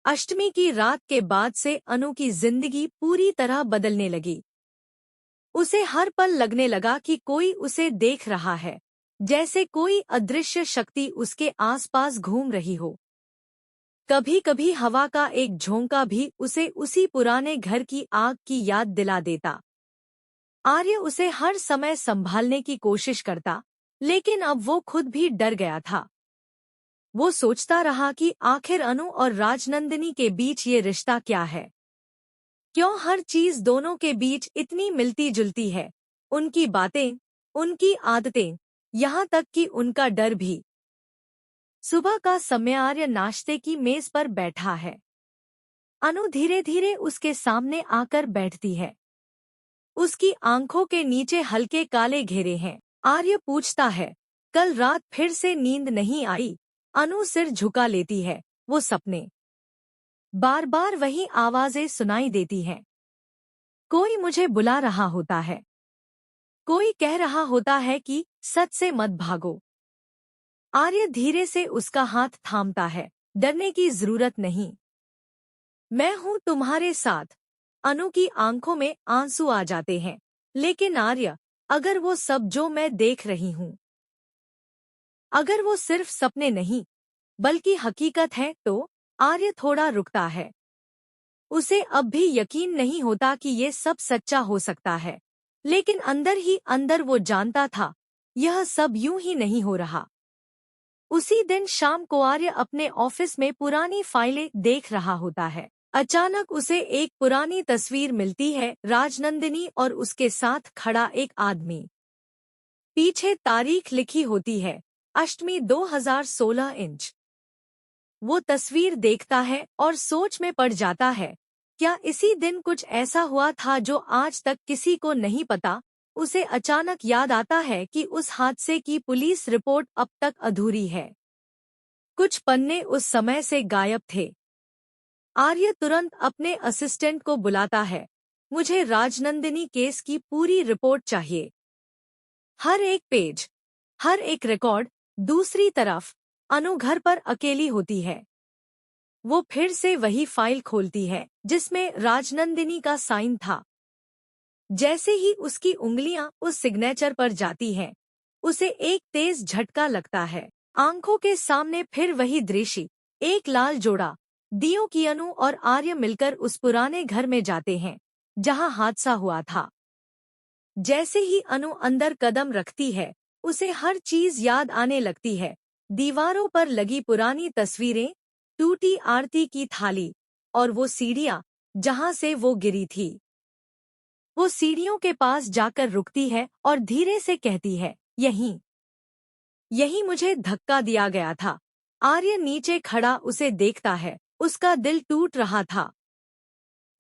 अष्टमी की रात के बाद से अनु की जिंदगी पूरी तरह बदलने लगी। उसे हर पल लगने लगा कि कोई उसे देख रहा है, जैसे कोई अदृश्य शक्ति उसके आसपास घूम रही हो। कभी कभी हवा का एक झोंका भी उसे उसी पुराने घर की आग की याद दिला देता। आर्य उसे हर समय संभालने की कोशिश करता, लेकिन अब वो खुद भी डर गया था। वो सोचता रहा कि आखिर अनु और राजनंदिनी के बीच ये रिश्ता क्या है। क्यों हर चीज दोनों के बीच इतनी मिलती जुलती है, उनकी बातें, उनकी आदतें, यहाँ तक कि उनका डर भी। सुबह का समय आर्य नाश्ते की मेज पर बैठा है। अनु धीरे धीरे उसके सामने आकर बैठती है। उसकी आंखों के नीचे हल्के काले घेरे हैं। आर्य पूछता है, कल रात फिर से नींद नहीं आई? अनु सिर झुका लेती है। वो सपने, बार बार वही आवाजें सुनाई देती हैं। कोई मुझे बुला रहा होता है, कोई कह रहा होता है कि सच से मत भागो। आर्य धीरे से उसका हाथ थामता है। डरने की जरूरत नहीं, मैं हूं तुम्हारे साथ। अनु की आंखों में आंसू आ जाते हैं। लेकिन आर्य, अगर वो सब जो मैं देख रही हूं, अगर वो सिर्फ सपने नहीं बल्कि हकीकत है, तो आर्य थोड़ा रुकता है। उसे अब भी यकीन नहीं होता कि ये सब सच्चा हो सकता है, लेकिन अंदर ही अंदर वो जानता था, यह सब यूं ही नहीं हो रहा। उसी दिन शाम को आर्य अपने ऑफिस में पुरानी फाइलें देख रहा होता है। अचानक उसे एक पुरानी तस्वीर मिलती है, राजनंदिनी और उसके साथ खड़ा एक आदमी। पीछे तारीख लिखी होती है, अष्टमी 2016 इंच। वो तस्वीर देखता है और सोच में पड़ जाता है, क्या इसी दिन कुछ ऐसा हुआ था जो आज तक किसी को नहीं पता। उसे अचानक याद आता है कि उस हादसे की पुलिस रिपोर्ट अब तक अधूरी है। कुछ पन्ने उस समय से गायब थे। आर्य तुरंत अपने असिस्टेंट को बुलाता है, मुझे राजनंदिनी केस की पूरी रिपोर्ट चाहिए। हर एक पेज, हर एक रिकॉर्ड। दूसरी तरफ अनु घर पर अकेली होती है। वो फिर से वही फाइल खोलती है जिसमें राजनंदिनी का साइन था। जैसे ही उसकी उंगलियां उस सिग्नेचर पर जाती हैं, उसे एक तेज झटका लगता है। आंखों के सामने फिर वही दृश्य, एक लाल जोड़ा, दियों की। अनु और आर्य मिलकर उस पुराने घर में जाते हैं जहां हादसा हुआ था। जैसे ही अनु अंदर कदम रखती है, उसे हर चीज याद आने लगती है। दीवारों पर लगी पुरानी तस्वीरें, टूटी आरती की थाली, और वो सीढ़ियां जहां से वो गिरी थी। वो सीढ़ियों के पास जाकर रुकती है और धीरे से कहती है, यहीं यहीं मुझे धक्का दिया गया था। आर्य नीचे खड़ा उसे देखता है, उसका दिल टूट रहा था।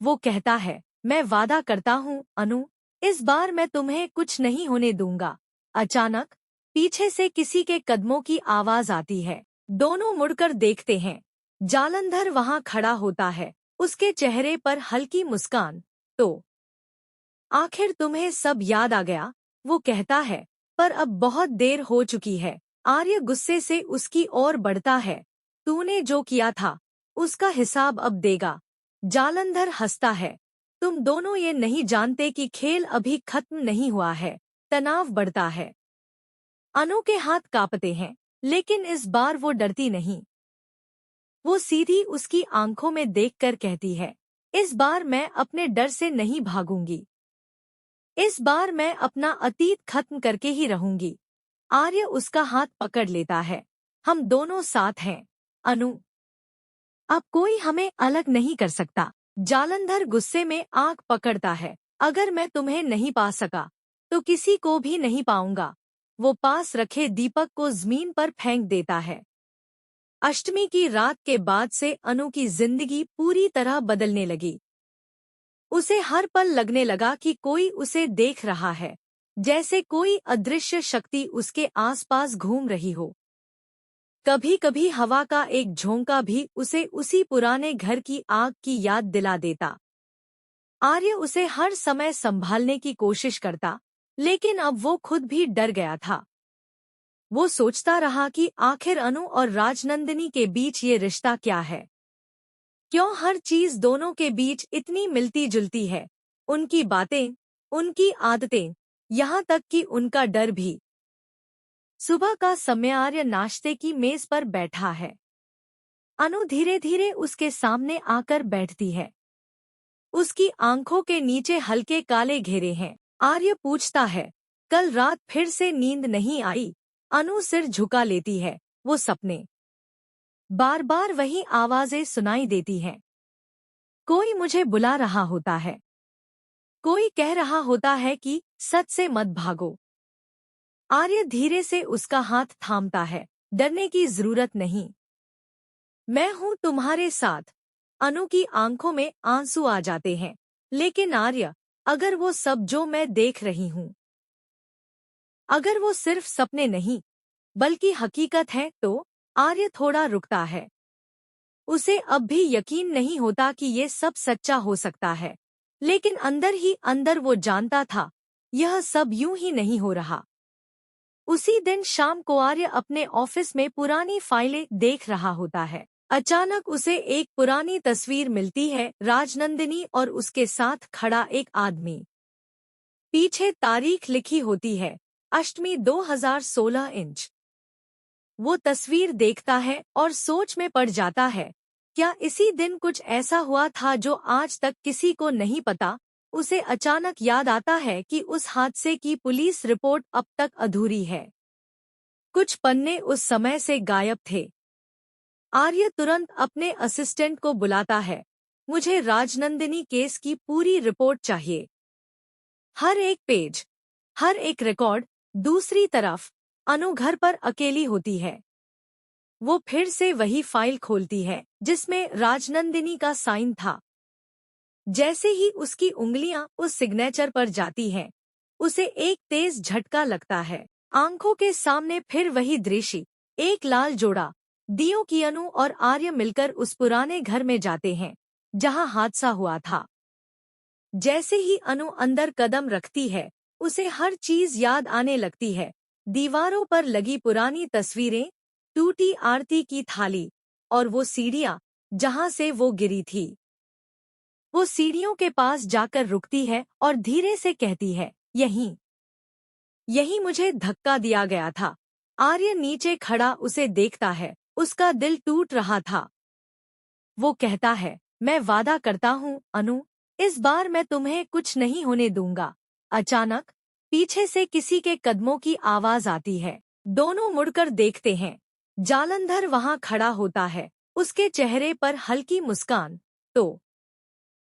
वो कहता है, मैं वादा करता हूँ अनु, इस बार मैं तुम्हें कुछ नहीं होने दूंगा। अचानक पीछे से किसी के कदमों की आवाज आती है। दोनों मुड़कर देखते हैं। जालंधर वहां खड़ा होता है, उसके चेहरे पर हल्की मुस्कान। तो आखिर तुम्हें सब याद आ गया, वो कहता है, पर अब बहुत देर हो चुकी है। आर्य गुस्से से उसकी ओर बढ़ता है, तूने जो किया था उसका हिसाब अब देगा। जालंधर हंसता है, तुम दोनों ये नहीं जानते कि खेल अभी खत्म नहीं हुआ है। तनाव बढ़ता है। अनु के हाथ कांपते हैं, लेकिन इस बार वो डरती नहीं। वो सीधी उसकी आंखों में देखकर कहती है, इस बार मैं अपने डर से नहीं भागूंगी। इस बार मैं अपना अतीत खत्म करके ही रहूंगी। आर्य उसका हाथ पकड़ लेता है, हम दोनों साथ हैं अनु, अब कोई हमें अलग नहीं कर सकता। जालंधर गुस्से में आंख पकड़ता है, अगर मैं तुम्हें नहीं पा सका तो किसी को भी नहीं पाऊंगा। वो पास रखे दीपक को जमीन पर फेंक देता है। अष्टमी की रात के बाद से अनु की जिंदगी पूरी तरह बदलने लगी। उसे हर पल लगने लगा कि कोई उसे देख रहा है, जैसे कोई अदृश्य शक्ति उसके आसपास घूम रही हो। कभी कभी हवा का एक झोंका भी उसे उसी पुराने घर की आग की याद दिला देता। आर्य उसे हर समय संभालने की कोशिश करता, लेकिन अब वो खुद भी डर गया था। वो सोचता रहा कि आखिर अनु और राजनंदिनी के बीच ये रिश्ता क्या है। क्यों हर चीज दोनों के बीच इतनी मिलती जुलती है? उनकी बातें, उनकी आदतें, यहाँ तक कि उनका डर भी। सुबह का समय आर्य नाश्ते की मेज पर बैठा है। अनु धीरे धीरे उसके सामने आकर बैठती है। उसकी आंखों के नीचे हल्के काले घेरे हैं। आर्य पूछता है, कल रात फिर से नींद नहीं आई? अनु सिर झुका लेती है। वो सपने, बार बार वही आवाजें सुनाई देती हैं। कोई मुझे बुला रहा होता है, कोई कह रहा होता है कि सच से मत भागो। आर्य धीरे से उसका हाथ थामता है। डरने की जरूरत नहीं, मैं हूं तुम्हारे साथ। अनु की आंखों में आंसू आ जाते हैं। लेकिन आर्य, अगर वो सब जो मैं देख रही हूं, अगर वो सिर्फ सपने नहीं बल्कि हकीकत है, तो आर्य थोड़ा रुकता है। उसे अब भी यकीन नहीं होता कि ये सब सच्चा हो सकता है। लेकिन अंदर ही अंदर वो जानता था, यह सब यूं ही नहीं हो रहा। उसी दिन शाम को आर्य अपने ऑफिस में पुरानी फाइलें देख रहा होता है। अचानक उसे एक पुरानी तस्वीर मिलती है, राजनंदिनी और उसके साथ खड़ा एक आदमी। पीछे तारीख लिखी होती है, अष्टमी 2016 इंच। वो तस्वीर देखता है और सोच में पड़ जाता है, क्या इसी दिन कुछ ऐसा हुआ था जो आज तक किसी को नहीं पता? उसे अचानक याद आता है कि उस हादसे की पुलिस रिपोर्ट अब तक अधूरी है। कुछ पन्ने उस समय से गायब थे। आर्य तुरंत अपने असिस्टेंट को बुलाता है, मुझे राजनंदिनी केस की पूरी रिपोर्ट चाहिए। हर एक पेज, हर एक रिकॉर्ड। दूसरी तरफ अनु घर पर अकेली होती है। वो फिर से वही फाइल खोलती है जिसमें राजनंदिनी का साइन था। जैसे ही उसकी उंगलियां उस सिग्नेचर पर जाती हैं, उसे एक तेज झटका लगता है। आंखों के सामने फिर वही दृश्य, एक लाल जोड़ा, दियों की। अनु और आर्य मिलकर उस पुराने घर में जाते हैं जहां हादसा हुआ था। जैसे ही अनु अंदर कदम रखती है, उसे हर चीज याद आने लगती है। दीवारों पर लगी पुरानी तस्वीरें, टूटी आरती की थाली, और वो सीढ़ियां जहां से वो गिरी थी। वो सीढ़ियों के पास जाकर रुकती है और धीरे से कहती है, यहीं यहीं मुझे धक्का दिया गया था। आर्य नीचे खड़ा उसे देखता है। उसका दिल टूट रहा था। वो कहता है, मैं वादा करता हूँ अनु, इस बार मैं तुम्हें कुछ नहीं होने दूंगा। अचानक पीछे से किसी के कदमों की आवाज आती है। दोनों मुड़कर देखते हैं। जालंधर वहां खड़ा होता है, उसके चेहरे पर हल्की मुस्कान। तो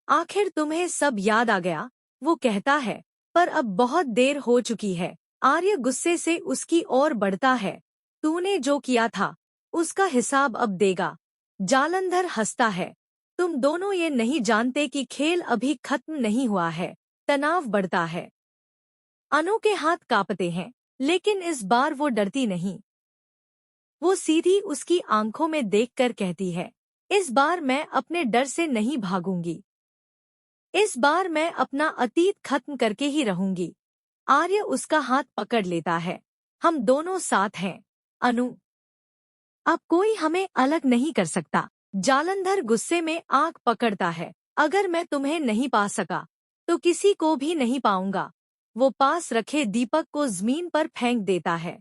आखिर तुम्हें सब याद आ गया? वो कहता है, पर अब बहुत देर हो चुकी है। आर्य गुस्से से उसकी ओर बढ़ता है, तूने जो किया था उसका हिसाब अब देगा। जालंधर हंसता है, तुम दोनों ये नहीं जानते कि खेल अभी खत्म नहीं हुआ है। तनाव बढ़ता है। अनु के हाथ कांपते हैं, लेकिन इस बार वो डरती नहीं। वो सीधी उसकी आंखों में देखकर कहती है, इस बार मैं अपने डर से नहीं भागूंगी। इस बार मैं अपना अतीत खत्म करके ही रहूंगी। आर्य उसका हाथ पकड़ लेता है, हम दोनों साथ हैं अनु, अब कोई हमें अलग नहीं कर सकता। जालंधर गुस्से में आंख पकड़ता है, अगर मैं तुम्हें नहीं पा सका तो किसी को भी नहीं पाऊंगा। वो पास रखे दीपक को जमीन पर फेंक देता है।